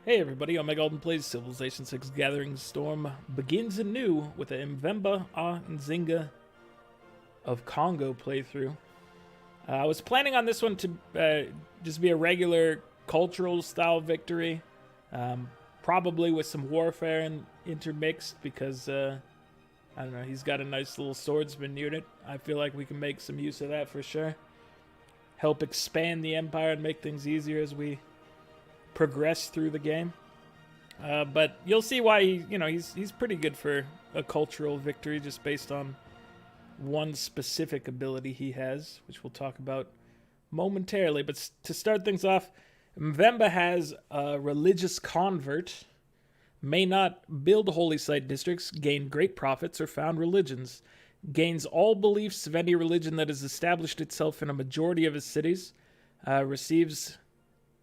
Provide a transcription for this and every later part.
Hey everybody, Omega Alden plays Civilization 6 Gathering Storm begins anew with a Mvemba A Nzinga of Kongo playthrough. I was planning on this one to just be a regular cultural style victory, probably with some warfare intermixed because, I don't know, he's got a nice little swordsman unit. I feel like we can make some use of that for sure. Help expand the empire and make things easier as we progress through the game. But you'll see why he's pretty good for a cultural victory just based on one specific ability he has, which we'll talk about momentarily. But to start things off, Mvemba has a religious convert, may not build holy site districts, gain great profits, or found religions, gains all beliefs of any religion that has established itself in a majority of his cities, receives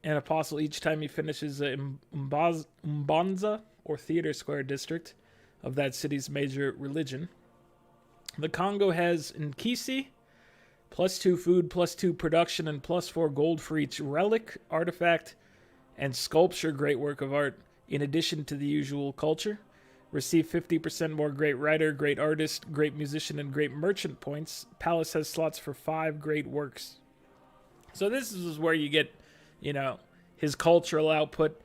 an apostle each time he finishes a Mbanza or theater square district of that city's major religion. The Kongo has Nkisi, +2 food, +2 production, and +4 gold for each relic, artifact, and sculpture great work of art, in addition to the usual culture. Receive 50% more great writer, great artist, great musician, and great merchant points. Palace has slots for 5 great works. So this is where you get, his cultural output.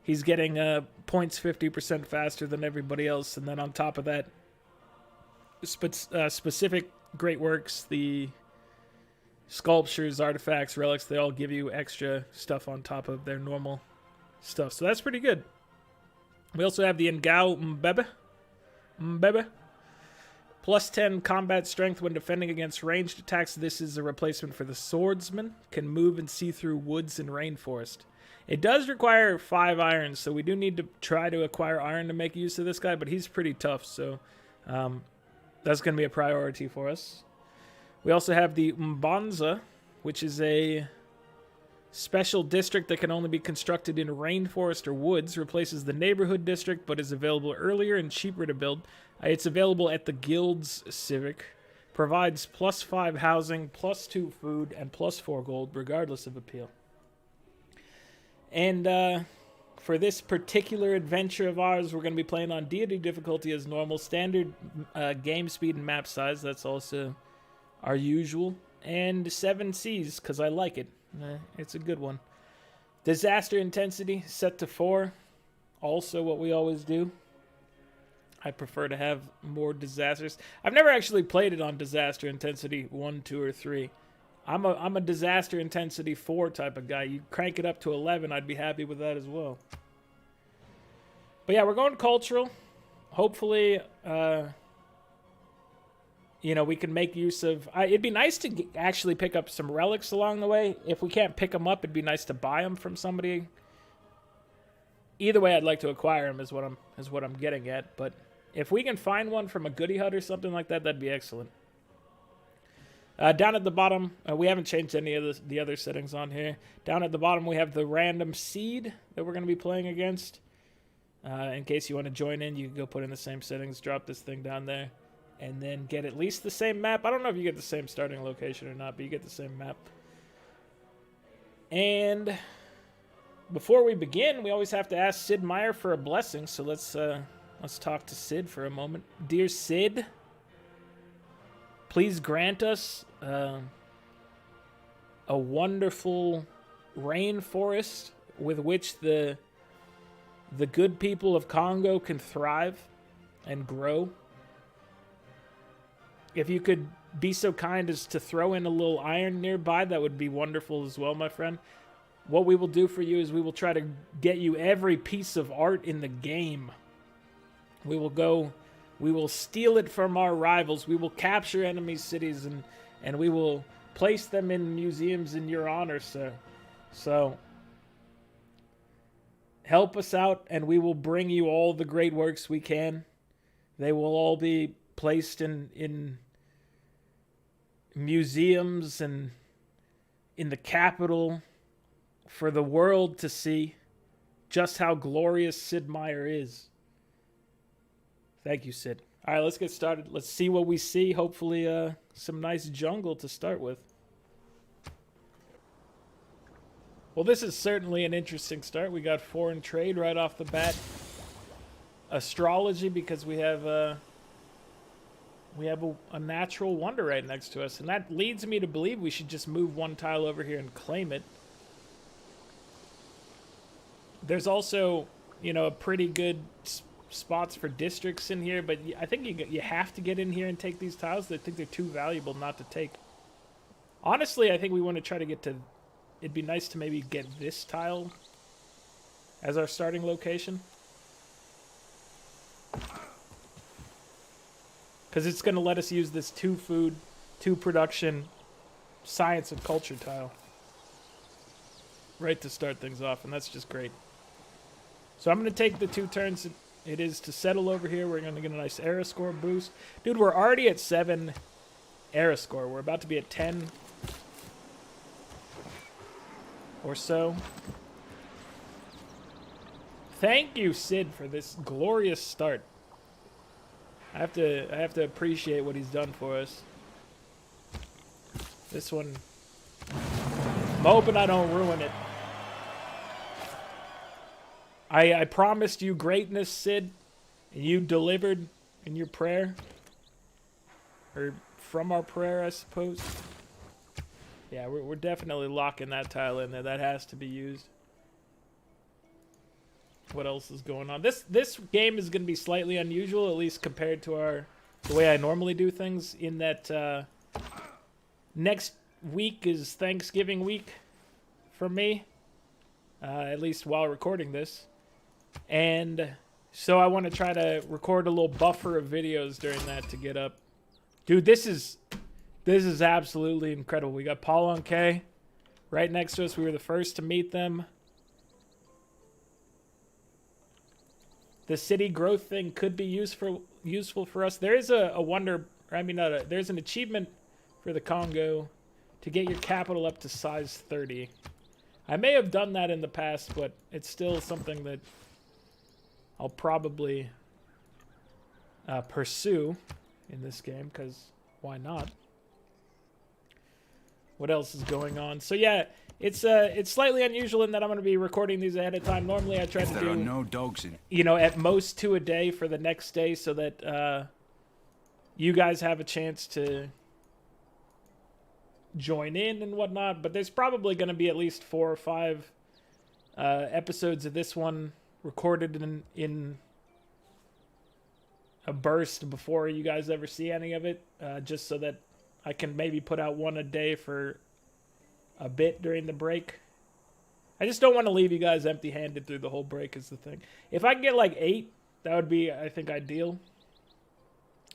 He's getting points 50% faster than everybody else. And then on top of that, specific great works, the sculptures, artifacts, relics, they all give you extra stuff on top of their normal stuff. So that's pretty good. We also have the Ngao Mbebe. +10 combat strength when defending against ranged attacks. This is a replacement for the swordsman. Can move and see through woods and rainforest. It does require 5 irons, so we do need to try to acquire iron to make use of this guy, but he's pretty tough, so that's going to be a priority for us. We also have the Mbanza, which is a special district that can only be constructed in rainforest or woods. Replaces the neighborhood district, but is available earlier and cheaper to build. It's available at the Guild's Civic. Provides +5 housing, +2 food, and +4 gold, regardless of appeal. And for this particular adventure of ours, we're going to be playing on Deity difficulty as normal. Standard game speed and map size, that's also our usual. And 7 Cs, because I like it. It's a good one. Disaster intensity set to 4. Also what we always do. I prefer to have more disasters. I've never actually played it on disaster intensity 1, 2, or 3. I'm a disaster intensity 4 type of guy. You crank it up to 11, I'd be happy with that as well. But yeah, we're going cultural. Hopefully, we can make use of... it'd be nice to actually pick up some relics along the way. If we can't pick them up, it'd be nice to buy them from somebody. Either way, I'd like to acquire them is what I'm getting at. But if we can find one from a goodie hut or something like that, that'd be excellent. Down at the bottom, we haven't changed any of the other settings on here. Down at the bottom, we have the random seed that we're going to be playing against. In case you want to join in, you can go put in the same settings, drop this thing down there, and then get at least the same map. I don't know if you get the same starting location or not, but you get the same map. And before we begin, we always have to ask Sid Meier for a blessing, so let's talk to Sid for a moment. Dear Sid, please grant us a wonderful rainforest with which the good people of Kongo can thrive and grow. If you could be so kind as to throw in a little iron nearby, that would be wonderful as well, my friend. What we will do for you is we will try to get you every piece of art in the game. We will steal it from our rivals. We will capture enemy cities and we will place them in museums in your honor, sir. So help us out and we will bring you all the great works we can. They will all be placed in museums and in the capital for the world to see just how glorious Sid Meier is. Thank you, Sid. All right, let's get started. Let's see what we see. Hopefully some nice jungle to start with. Well, this is certainly an interesting start. We got foreign trade right off the bat. Astrology, because we have a natural wonder right next to us. And that leads me to believe we should just move one tile over here and claim it. There's also, you know, a pretty good spots for districts in here, but I think you have to get in here and take these tiles. I think they're too valuable not to take. Honestly, I think we want to try to get to... It'd be nice to maybe get this tile as our starting location. Because it's going to let us use this 2 food, 2 production, science and culture tile. Right to start things off, and that's just great. So I'm going to take the 2 turns it is to settle over here. We're going to get a nice era score boost. Dude, we're already at 7 era score. We're about to be at 10 or so. Thank you, Sid, for this glorious start. I have to appreciate what he's done for us. This one, I'm hoping I don't ruin it. I promised you greatness, Sid, and you delivered in your prayer. Or from our prayer, I suppose. Yeah, we're definitely locking that tile in there. That has to be used. What else is going on? This game is going to be slightly unusual, at least compared to the way I normally do things, in that next week is Thanksgiving week for me, at least while recording this. And so I want to try to record a little buffer of videos during that to get up. Dude, this is absolutely incredible. We got Paul on K right next to us. We were the first to meet them. The city growth thing could be useful for us. There is a wonder, I mean, there's an achievement for the Kongo to get your capital up to size 30. I may have done that in the past, but it's still something that I'll probably pursue in this game, because why not? What else is going on? So yeah, it's slightly unusual in that I'm going to be recording these ahead of time. Normally I try to do, no dogs in, you know, at most 2 a day for the next day, so that you guys have a chance to join in and whatnot. But there's probably going to be at least 4 or 5 episodes of this one recorded in a burst before you guys ever see any of it, just so that I can maybe put out 1 a day for a bit during the break. I just don't want to leave you guys empty-handed through the whole break is the thing. If I can get like 8, that would be, I think, ideal.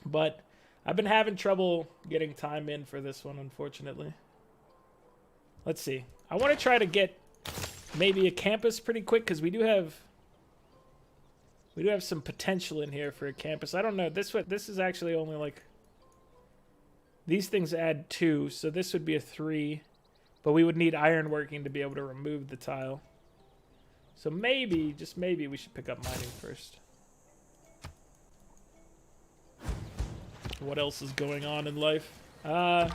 But I've been having trouble getting time in for this one, unfortunately. Let's see. I want to try to get maybe a campus pretty quick, because we do have some potential in here for a campus. I don't know. This is actually only like... These things add 2, so this would be a 3. But we would need ironworking to be able to remove the tile. So maybe, just maybe, we should pick up mining first. What else is going on in life? We have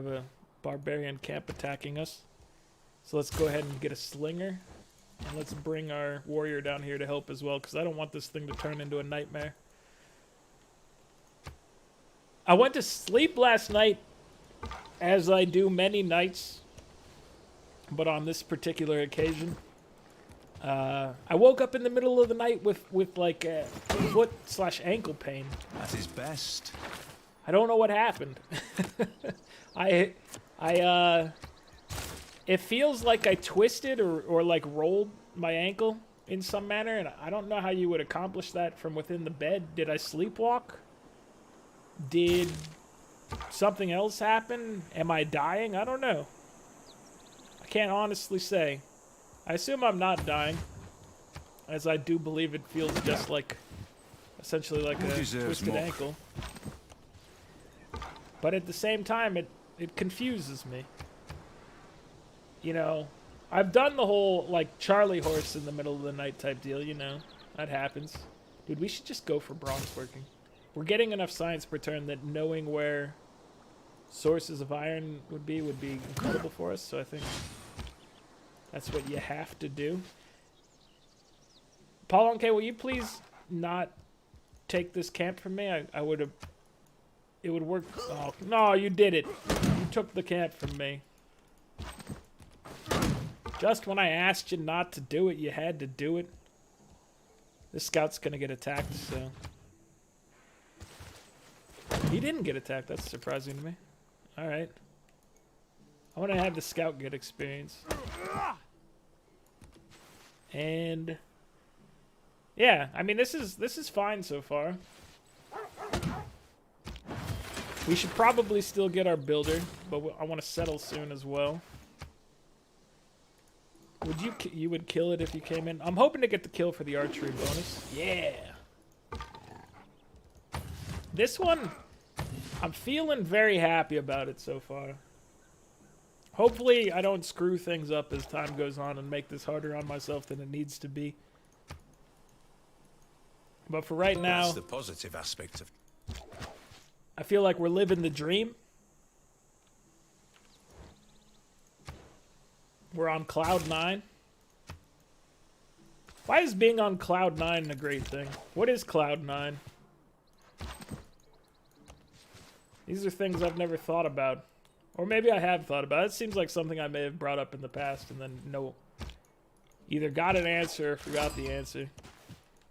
a barbarian camp attacking us. So let's go ahead and get a slinger. And let's bring our warrior down here to help as well, because I don't want this thing to turn into a nightmare. I went to sleep last night, as I do many nights, but on this particular occasion, I woke up in the middle of the night with like a foot/ankle pain. At his best. I don't know what happened. It feels like I twisted or like rolled my ankle in some manner, and I don't know how you would accomplish that from within the bed. Did I sleepwalk? Did something else happen? Am I dying? I don't know. I can't honestly say. I assume I'm not dying, as I do believe it feels just like, essentially like a twisted ankle. But at the same time, it confuses me. You know, I've done the whole, like, Charlie horse in the middle of the night type deal, you know. That happens. Dude, we should just go for bronze working. We're getting enough science per turn that knowing where sources of iron would be incredible for us, so I think That's what you have to do. Paul, okay, will you please not take this camp from me? I would have... It would work... Oh, no, you did it. You took the camp from me. Just when I asked you not to do it, you had to do it. This scout's gonna get attacked, so... He didn't get attacked. That's surprising to me. Alright. I want to have the scout get experience. And... Yeah, I mean, this is fine so far. We should probably still get our builder, but I want to settle soon as well. Would you would kill it if you came in? I'm hoping to get the kill for the archery bonus. Yeah. This one, I'm feeling very happy about it so far. Hopefully I don't screw things up as time goes on and make this harder on myself than it needs to be. But for right now, that's the positive aspect of... I feel like we're living the dream. We're on cloud 9. Why is being on cloud 9 a great thing? What is cloud 9? These are things I've never thought about. Or maybe I have thought about it. It seems like something I may have brought up in the past and then either got an answer or forgot the answer.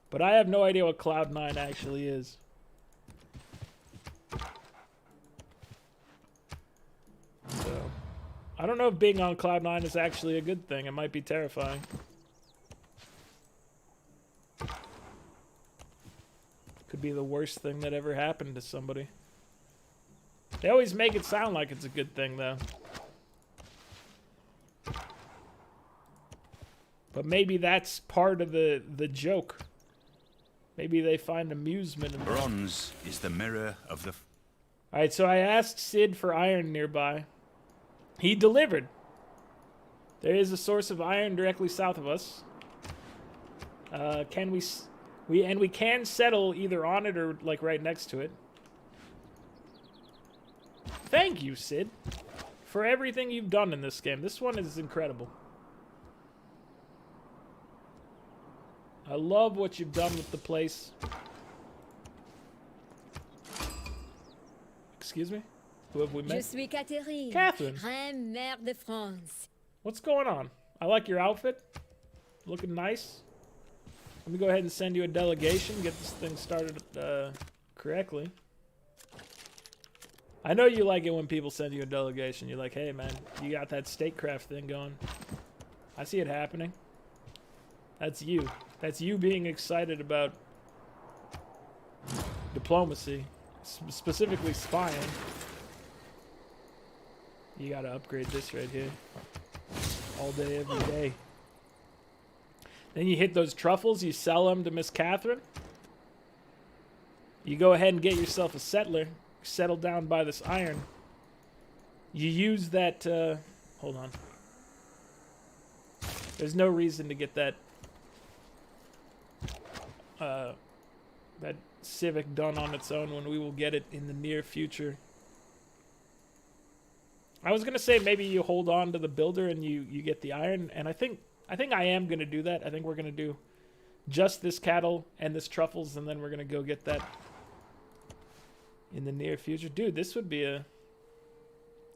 But I have no idea what cloud 9 actually is. So, I don't know if being on cloud 9 is actually a good thing. It might be terrifying. Could be the worst thing that ever happened to somebody. They always make it sound like it's a good thing, though. But maybe that's part of the joke. Maybe they find amusement in that. Bronze is the mirror of the... Alright, so I asked Sid for iron nearby. He delivered. There is a source of iron directly south of us. We can settle either on it or like right next to it. Thank you, Sid, for everything you've done in this game. This one is incredible. I love what you've done with the place. Excuse me? Who have we met? Je suis Catherine, Catherine. Reine Mère de France. What's going on? I like your outfit. Looking nice. Let me go ahead and send you a delegation. Get this thing started correctly. I know you like it when people send you a delegation. You're like, hey, man, you got that statecraft thing going. I see it happening. That's you. That's you being excited about diplomacy. Specifically spying. You gotta upgrade this right here. All day, every day. Then you hit those truffles. You sell them to Miss Catherine. You go ahead and get yourself a settler. Settle down by this iron. You use that, hold on. There's no reason to get that, that civic done on its own when we will get it in the near future. I was gonna say maybe you hold on to the builder and you get the iron, and I think I am gonna do that. I think we're gonna do just this cattle and this truffles, and then we're gonna go get that in the near future. Dude, this would be a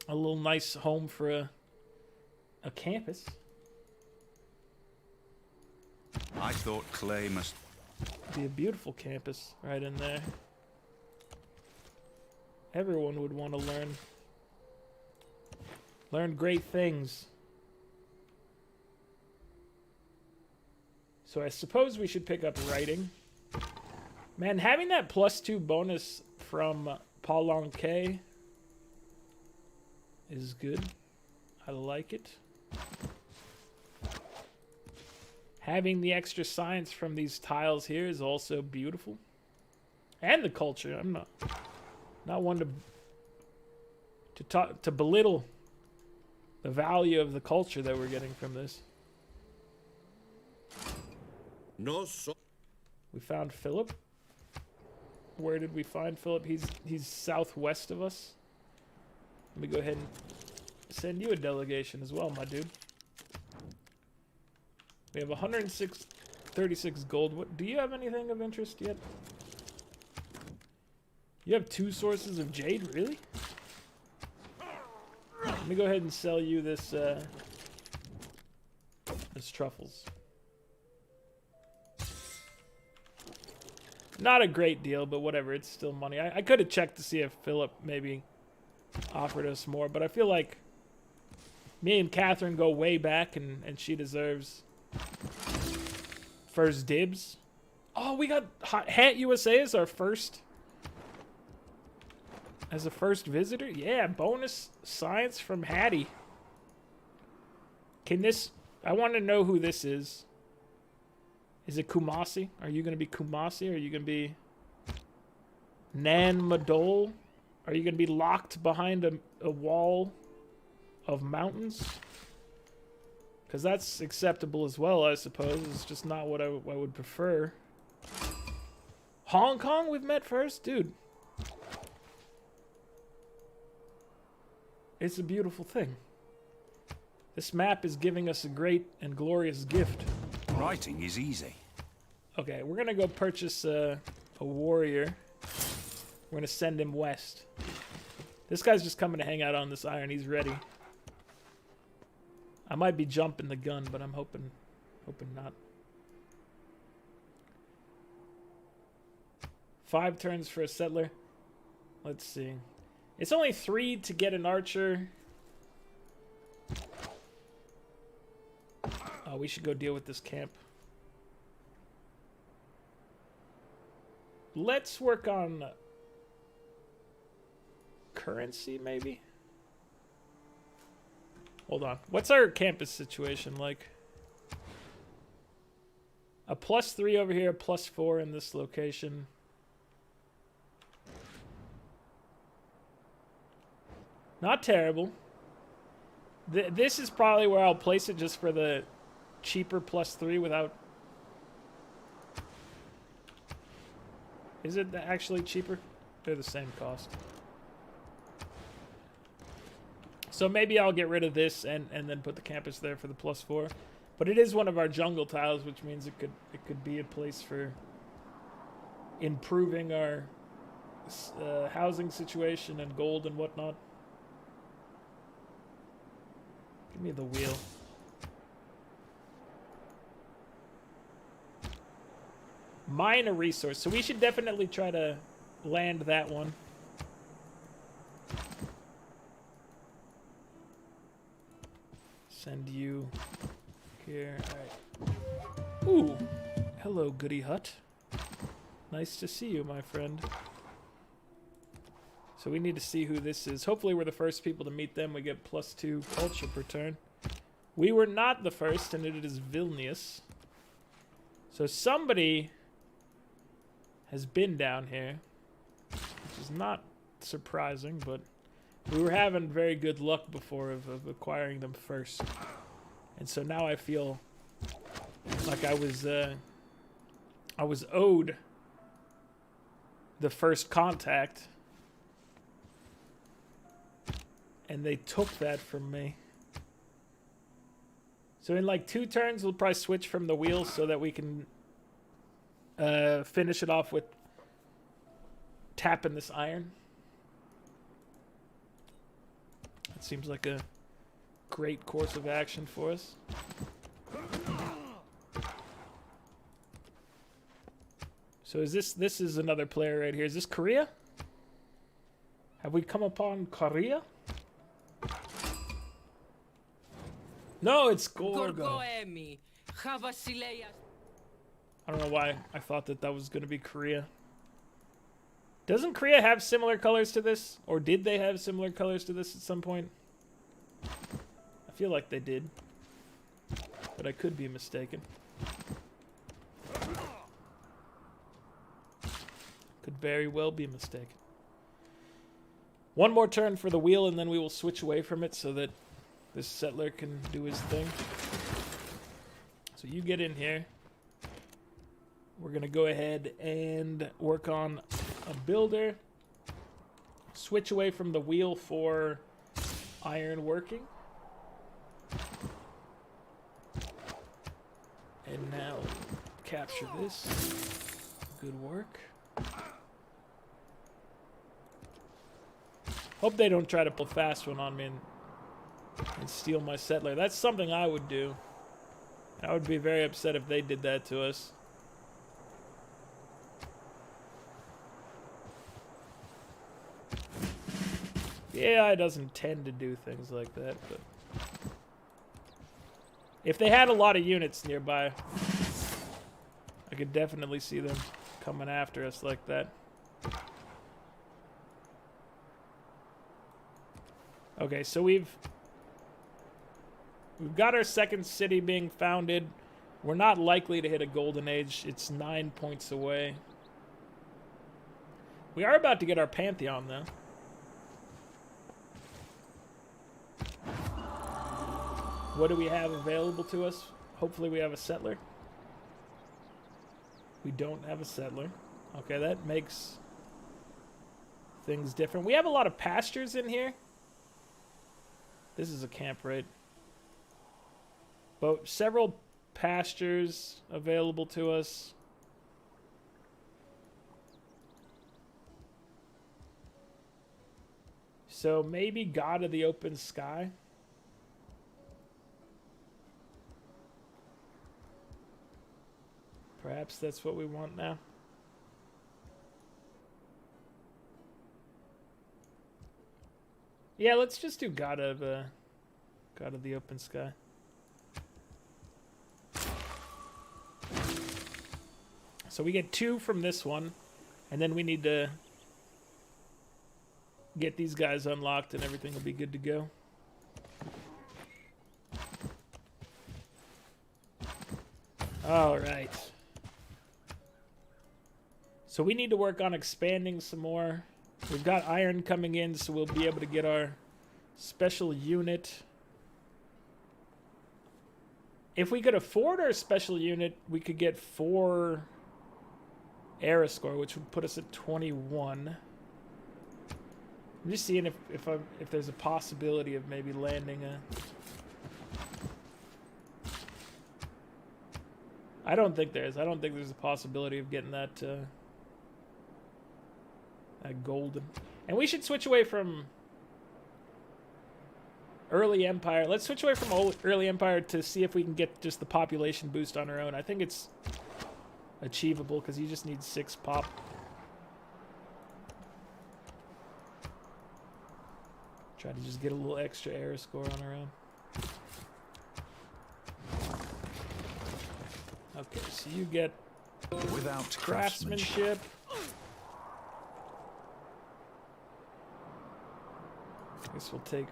little nice home for a campus. I thought clay must... Be a beautiful campus right in there. Everyone would want to learn great things. So I suppose we should pick up writing. Man, having that +2 bonus from Palanque is good. I like it. Having the extra science from these tiles here is also beautiful. And the culture. I'm not one to belittle the value of the culture that we're getting from this. No, so We found Philip. Where did we find Philip? He's southwest of us. Let me go ahead and send you a delegation as well, my dude. We have 136 gold. What, do you have anything of interest yet? You have 2 sources of jade, really? Let me go ahead and sell you this truffles. Not a great deal, but whatever. It's still money. I could have checked to see if Philip maybe offered us more, but I feel like me and Catherine go way back, and she deserves first dibs. Oh, we got Hat USA as our first... As a first visitor? Yeah, bonus science from Hattie. Can this... I want to know who this is. Is it Kumasi? Are you going to be Kumasi? Are you going to be Nan Madol? Are you going to be locked behind a wall of mountains? Because that's acceptable as well, I suppose. It's just not what I would prefer. Hong Kong we've met first? Dude. It's a beautiful thing. This map is giving us a great and glorious gift. Writing is easy. Okay, we're gonna go purchase a warrior. We're gonna send him west. This guy's just coming to hang out on this iron. He's ready. I might be jumping the gun, but I'm hoping not. 5 turns for a settler. Let's see. It's only 3 to get an archer. Oh, we should go deal with this camp. Let's work on currency, maybe? Hold on. What's our campus situation like? A +3 over here, +4 in this location. Not terrible. This is probably where I'll place it, just for the cheaper +3 without... Is it actually cheaper? They're the same cost. So maybe I'll get rid of this and then put the campus there for the +4. But it is one of our jungle tiles, which means it could be a place for improving our housing situation and gold and whatnot. Give me the wheel. Mine a resource. So we should definitely try to land that one. Send you here. Alright. Ooh. Hello, Goody Hut. Nice to see you, my friend. So we need to see who this is. Hopefully we're the first people to meet them. We get +2 culture per turn. We were not the first, and it is Vilnius. So somebody has been down here, which is not surprising, but we were having very good luck before of acquiring them first. And so now I feel like I was owed the first contact. And they took that from me. So in like 2 turns, we'll probably switch from the wheel so that we can finish it off with tapping this iron. That seems like a great course of action for us. So is this is another player right here. Is this Korea? Have we come upon Korea? No, it's Gorgo. I don't know why I thought that was going to be Korea. Doesn't Korea have similar colors to this? Or did they have similar colors to this at some point? I feel like they did. But I could be mistaken. Could very well be mistaken. One more turn for the wheel, and then we will switch away from it so that this settler can do his thing. So you get in here. We're going to go ahead and work on a builder. Switch away from the wheel for iron working. And now capture this. Good work. Hope they don't try to pull a fast one on me and steal my settler. That's something I would do. I would be very upset if they did that to us. The AI doesn't tend to do things like that, but if they had a lot of units nearby, I could definitely see them coming after us like that. Okay, so we've got our second city being founded. We're not likely to hit a golden age. It's 9 points away. We are about to get our Pantheon, though. What do we have available to us? Hopefully we have a settler. We don't have a settler. Okay, that makes things different. We have a lot of pastures in here. This is a camp, right? But several pastures available to us. So maybe God of the Open Sky. Perhaps that's what we want now. Yeah, let's just do God of the Open Sky. So we get 2 from this one, and then we need to get these guys unlocked and everything will be good to go. All right. So we need to work on expanding some more. We've got iron coming in, so we'll be able to get our special unit. If we could afford our special unit, we could get 4 era score, which would put us at 21. I'm just seeing if there's a possibility of maybe landing a... I don't think there is. I don't think there's a possibility of getting that that golden. And we should switch away from early empire. Let's switch away from early empire to see if we can get just the population boost on our own. I think it's achievable because you just need 6 pop. Try to just get a little extra era score on our own. Okay, so you get without craftsmanship. I guess we'll take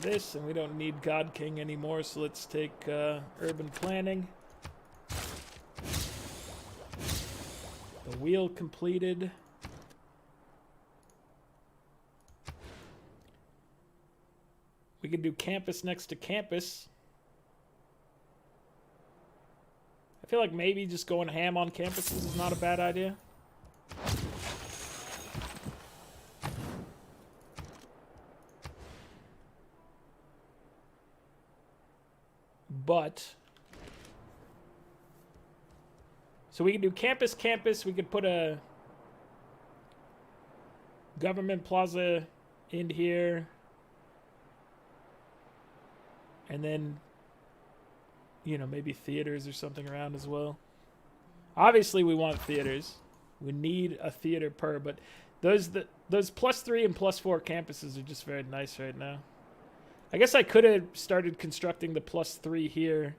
this, and we don't need God King anymore, so let's take urban planning. The wheel completed. We can do campus next to campus. I feel like maybe just going ham on campuses is not a bad idea. But so we can do campus. We could put a government plaza in here. And then, you know, maybe theaters or something around as well. Obviously, we want theaters. We need a theater per, but those +3 and +4 campuses are just very nice right now. I guess I could have started constructing the +3 here,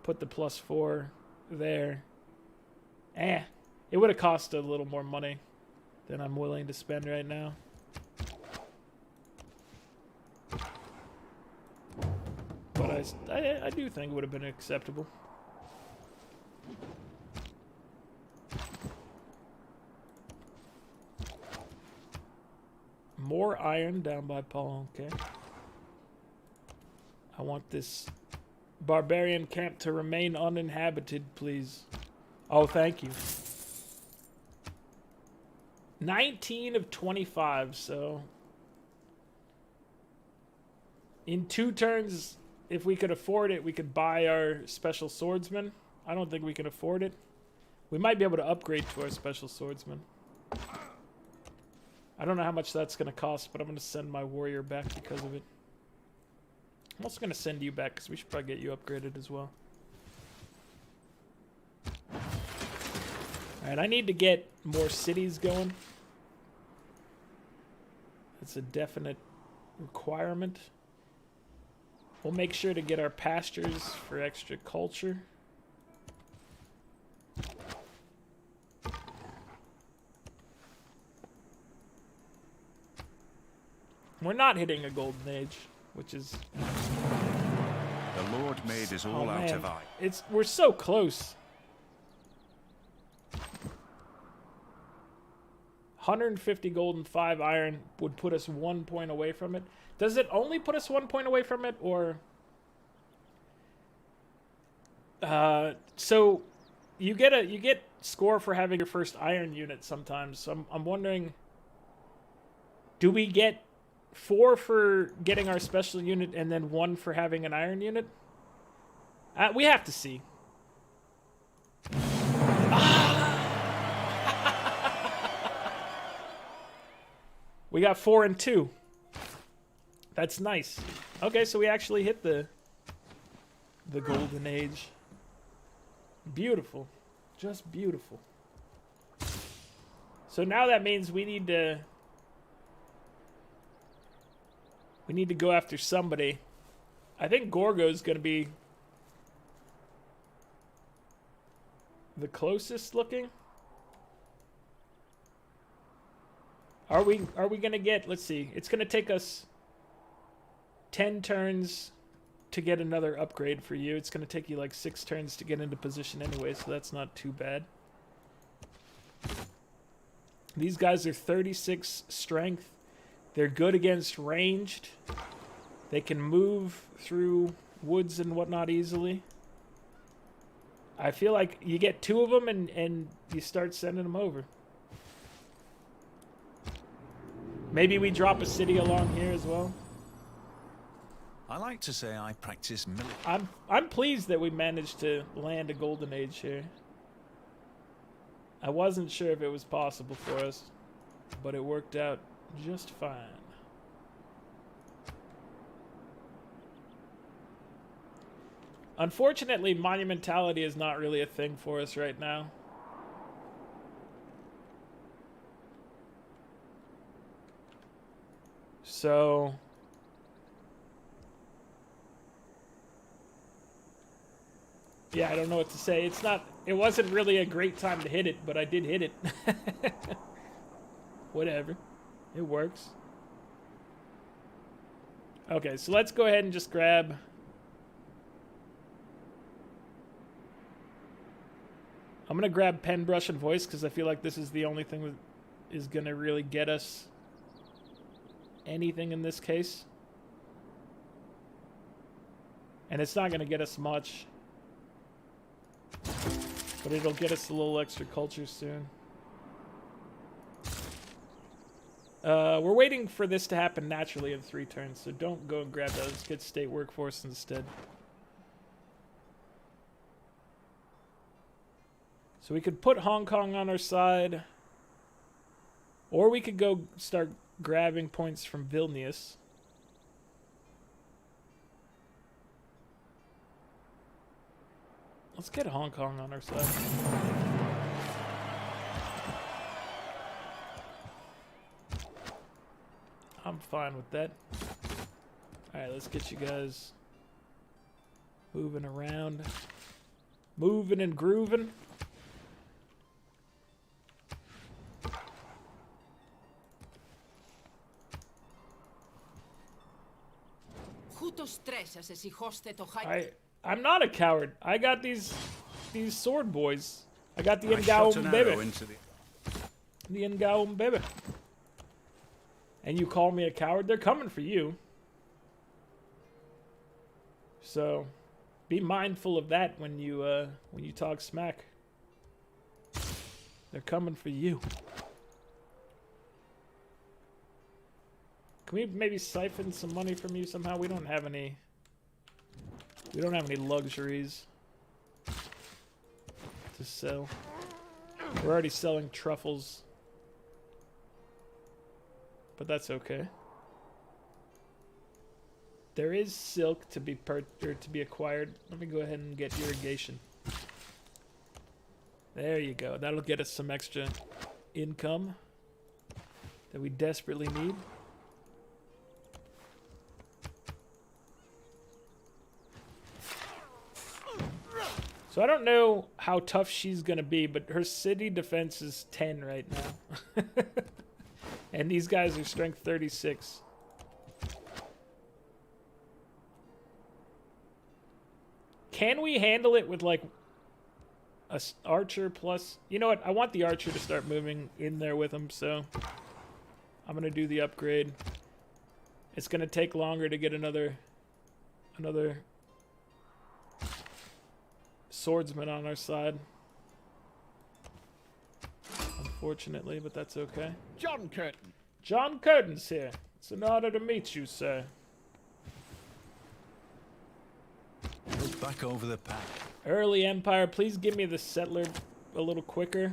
put the +4 there. It would have cost a little more money than I'm willing to spend right now. But I do think it would have been acceptable. More iron down by Paul, okay. I want this barbarian camp to remain uninhabited, please. Oh, thank you. 19 of 25, so... In 2 turns, if we could afford it, we could buy our special swordsman. I don't think we can afford it. We might be able to upgrade to our special swordsman. I don't know how much that's going to cost, but I'm going to send my warrior back because of it. I'm also going to send you back because we should probably get you upgraded as well. Alright, I need to get more cities going. That's a definite requirement. We'll make sure to get our pastures for extra culture. We're not hitting a golden age, which is... The Lord made us all out of iron. We're so close. 150 gold and 5 iron would put us 1 point away from it. Does it only put us 1 point away from it, or... so you get score for having your first iron unit sometimes. So I'm wondering, do we get 4 for getting our special unit and then 1 for having an iron unit? We have to see. We got 4 and 2. That's nice. Okay, so we actually hit the golden age. Beautiful. Just beautiful. So now that means we need to go after somebody. I think Gorgo's going to be the closest looking. Are we going to get, let's see. It's going to take us 10 turns to get another upgrade for you. It's going to take you like 6 turns to get into position anyway, so that's not too bad. These guys are 36 strength. They're good against ranged. They can move through woods and whatnot easily. I feel like you get 2 of them and you start sending them over. Maybe we drop a city along here as well. I like to say I practice military. I'm pleased that we managed to land a golden age here. I wasn't sure if it was possible for us, but it worked out just fine. Unfortunately, monumentality is not really a thing for us right now. So yeah, I don't know what to say. It wasn't really a great time to hit it, but I did hit it. Whatever. It works. Okay, so let's go ahead and just grab... I'm going to grab pen, brush, and voice because I feel like this is the only thing that is going to really get us anything in this case. And it's not going to get us much. But it'll get us a little extra culture soon. We're waiting for this to happen naturally in 3 turns, so don't go and grab those. Get state workforce instead. So we could put Hong Kong on our side. Or we could go start grabbing points from Vilnius. Let's get Hong Kong on our side. I'm fine with that. Alright, let's get you guys moving around. Moving and grooving. I'm not a coward. I got these sword boys. I got the Ngao Mbebe. The Ngao Mbebe. And you call me a coward? They're coming for you. So, be mindful of that when you talk smack. They're coming for you. Can we maybe siphon some money from you somehow? We don't have any luxuries. to sell. We're already selling truffles. But that's okay. There is silk to be acquired. Let me go ahead and get irrigation. There you go. That'll get us some extra income that we desperately need. So I don't know how tough she's going to be, but her city defense is 10 right now. And these guys are strength 36. Can we handle it with, like, a archer plus... You know what? I want the archer to start moving in there with him, so... I'm going to do the upgrade. It's going to take longer to get another swordsman on our side. Unfortunately, but that's okay. John Curtin. John Curtin's here. It's an honor to meet you, sir. Look back over the pack. Early Empire, please give me the settler a little quicker.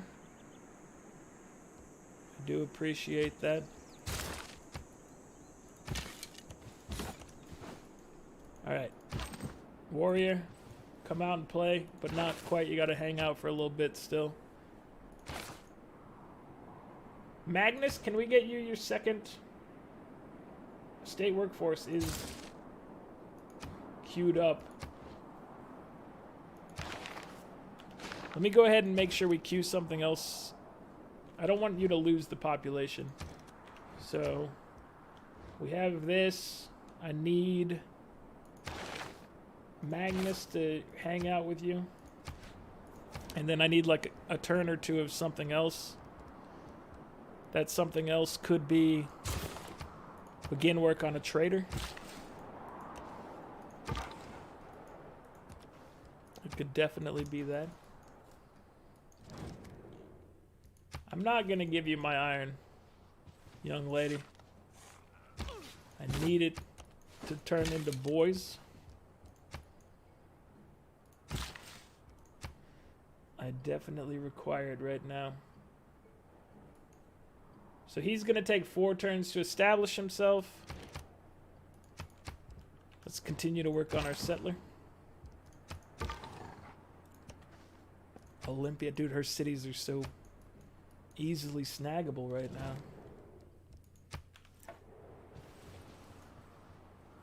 I do appreciate that. Alright. Warrior, come out and play, but not quite. You gotta hang out for a little bit still. Magnus, can we get you your second? State workforce is queued up. Let me go ahead and make sure we queue something else. I don't want you to lose the population. So, we have this. I need Magnus to hang out with you. And then I need like a turn or two of something else. That something else could be begin work on a trader. It could definitely be that. I'm not gonna give you my iron, young lady. I need it to turn into boys. I definitely require it right now. So he's gonna take 4 turns to establish himself. Let's continue to work on our settler. Olympia, dude, her cities are so easily snaggable right now.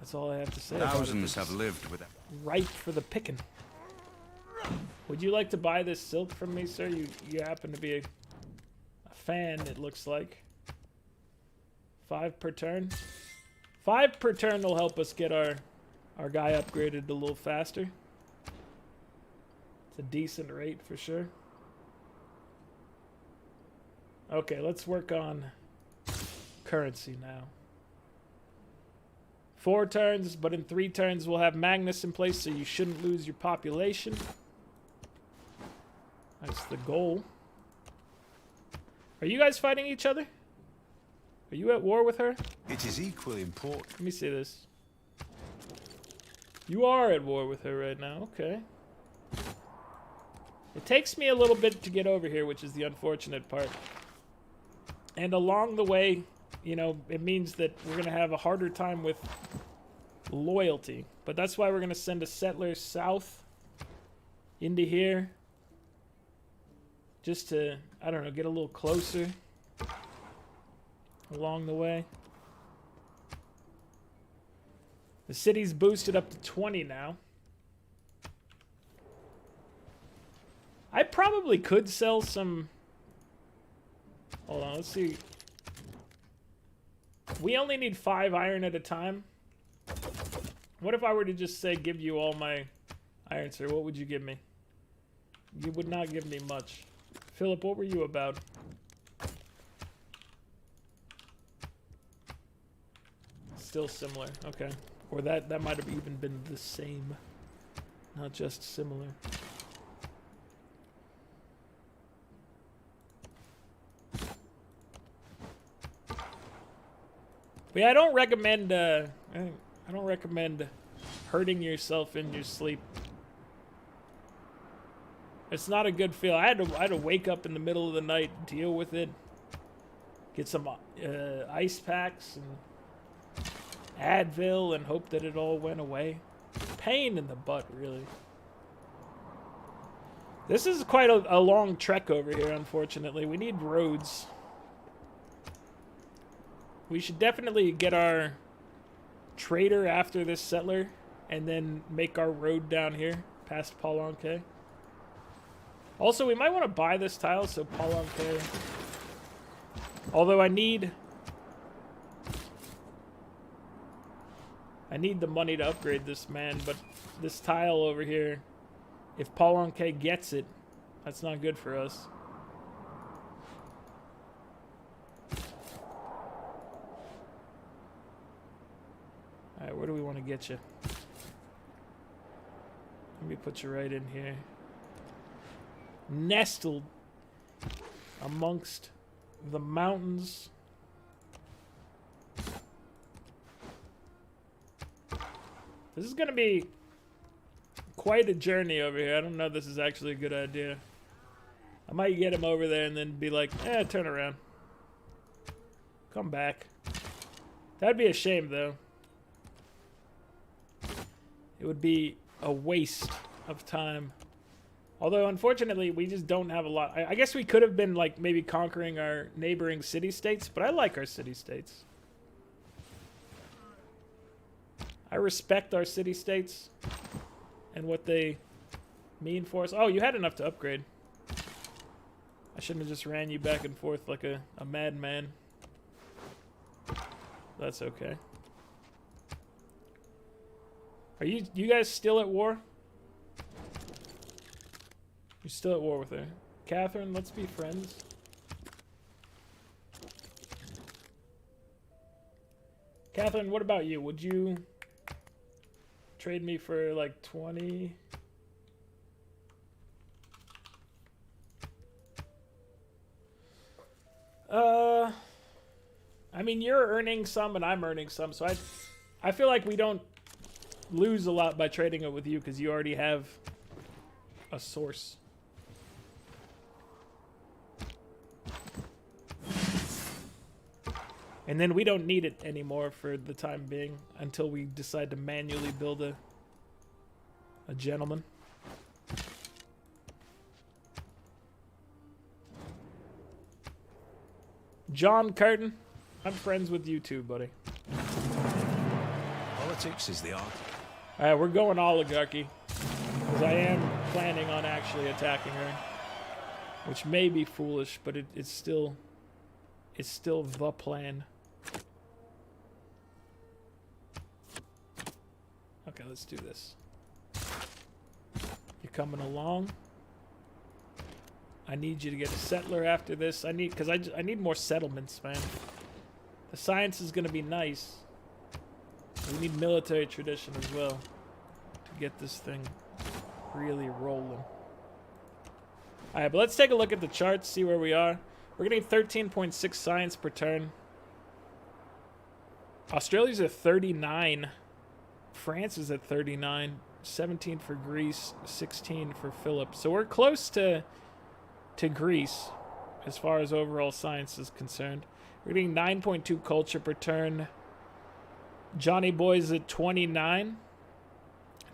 That's all I have to say. Thousands have lived with it. Ripe for the picking. Would you like to buy this silk from me, sir? You happen to be a fan, it looks like. 5 per turn. 5 per turn will help us get our guy upgraded a little faster. It's a decent rate for sure. Okay, let's work on currency now. 4 turns, but in 3 turns we'll have Magnus in place, so you shouldn't lose your population. That's the goal. Are you guys fighting each other? Are you at war with her? It is equally important. Let me see this. You are at war with her right now, okay. It takes me a little bit to get over here, which is the unfortunate part. And along the way, you know, it means that we're going to have a harder time with loyalty. But that's why we're going to send a settler south into here. Just to, I don't know, get a little closer along the way. The city's boosted up to 20 now. I probably could sell some... Hold on, let's see. We only need 5 iron at a time. What if I were to just say, give you all my iron, sir? What would you give me? You would not give me much. Philip, what were you about? Still similar, okay. Or that might have even been the same. Not just similar. But yeah, I don't recommend hurting yourself in your sleep. It's not a good feel. I had to wake up in the middle of the night, deal with it, get some ice packs and Advil, and hope that it all went away. Pain in the butt, really. This is quite a long trek over here, unfortunately. We need roads. We should definitely get our trader after this settler and then make our road down here past Palanque. Also, we might want to buy this tile, so Palanque. Although I need the money to upgrade this man, but this tile over here, if Palanque gets it, that's not good for us. Alright, where do we want to get you? Let me put you right in here. Nestled amongst the mountains. This is going to be quite a journey over here. I don't know if this is actually a good idea. I might get him over there and then be like, turn around. Come back. That'd be a shame, though. It would be a waste of time. Although, unfortunately, we just don't have a lot. I guess we could have been, like, maybe conquering our neighboring city-states, but I like our city-states. I respect our city-states and what they mean for us. Oh, you had enough to upgrade. I shouldn't have just ran you back and forth like a madman. That's okay. Are you guys still at war? You're still at war with her. Catherine, let's be friends. Catherine, what about you? Would you trade me for like 20? I mean, you're earning some and I'm earning some, so I feel like we don't lose a lot by trading it with you because you already have a source. And then we don't need it anymore for the time being until we decide to manually build a gentleman. John Curtin, I'm friends with you too, buddy. Politics is the art. Alright, we're going oligarchy. Because I am planning on actually attacking her. Which may be foolish, but it's still the plan. Okay, let's do this. You're coming along. I need you to get a settler after this. I need more settlements, man. The science is gonna be nice. We need military tradition as well to get this thing really rolling. Alright, but let's take a look at the charts, see where we are. We're getting 13.6 science per turn. Australia's at 39. France is at 39. 17 for Greece, 16 for Philip. So we're close to Greece as far as overall science is concerned. We're getting 9.2 culture per turn. Johnny Boy's at 29.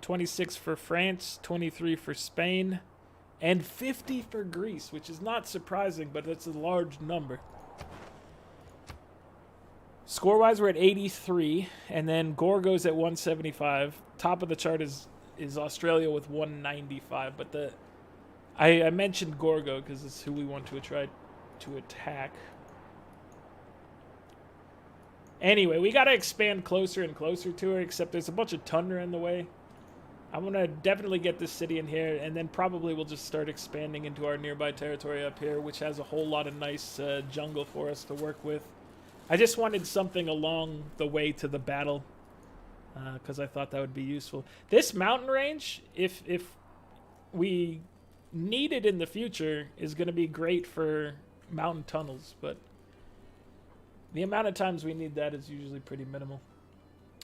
26 for France, 23 for Spain, and 50 for Greece, which is not surprising, but it's a large number. Score-wise, we're at 83, and then Gorgo's at 175. Top of the chart is Australia with 195, but I mentioned Gorgo because it's who we want to try to attack. Anyway, we got to expand closer and closer to her, except there's a bunch of tundra in the way. I'm going to definitely get this city in here, and then probably we'll just start expanding into our nearby territory up here, which has a whole lot of nice jungle for us to work with. I just wanted something along the way to the battle, because I thought that would be useful. This mountain range, if we need it in the future, is going to be great for mountain tunnels, but the amount of times we need that is usually pretty minimal.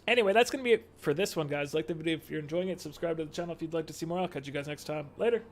Anyway, that's going to be it for this one, guys. Like the video if you're enjoying it. Subscribe to the channel if you'd like to see more. I'll catch you guys next time. Later.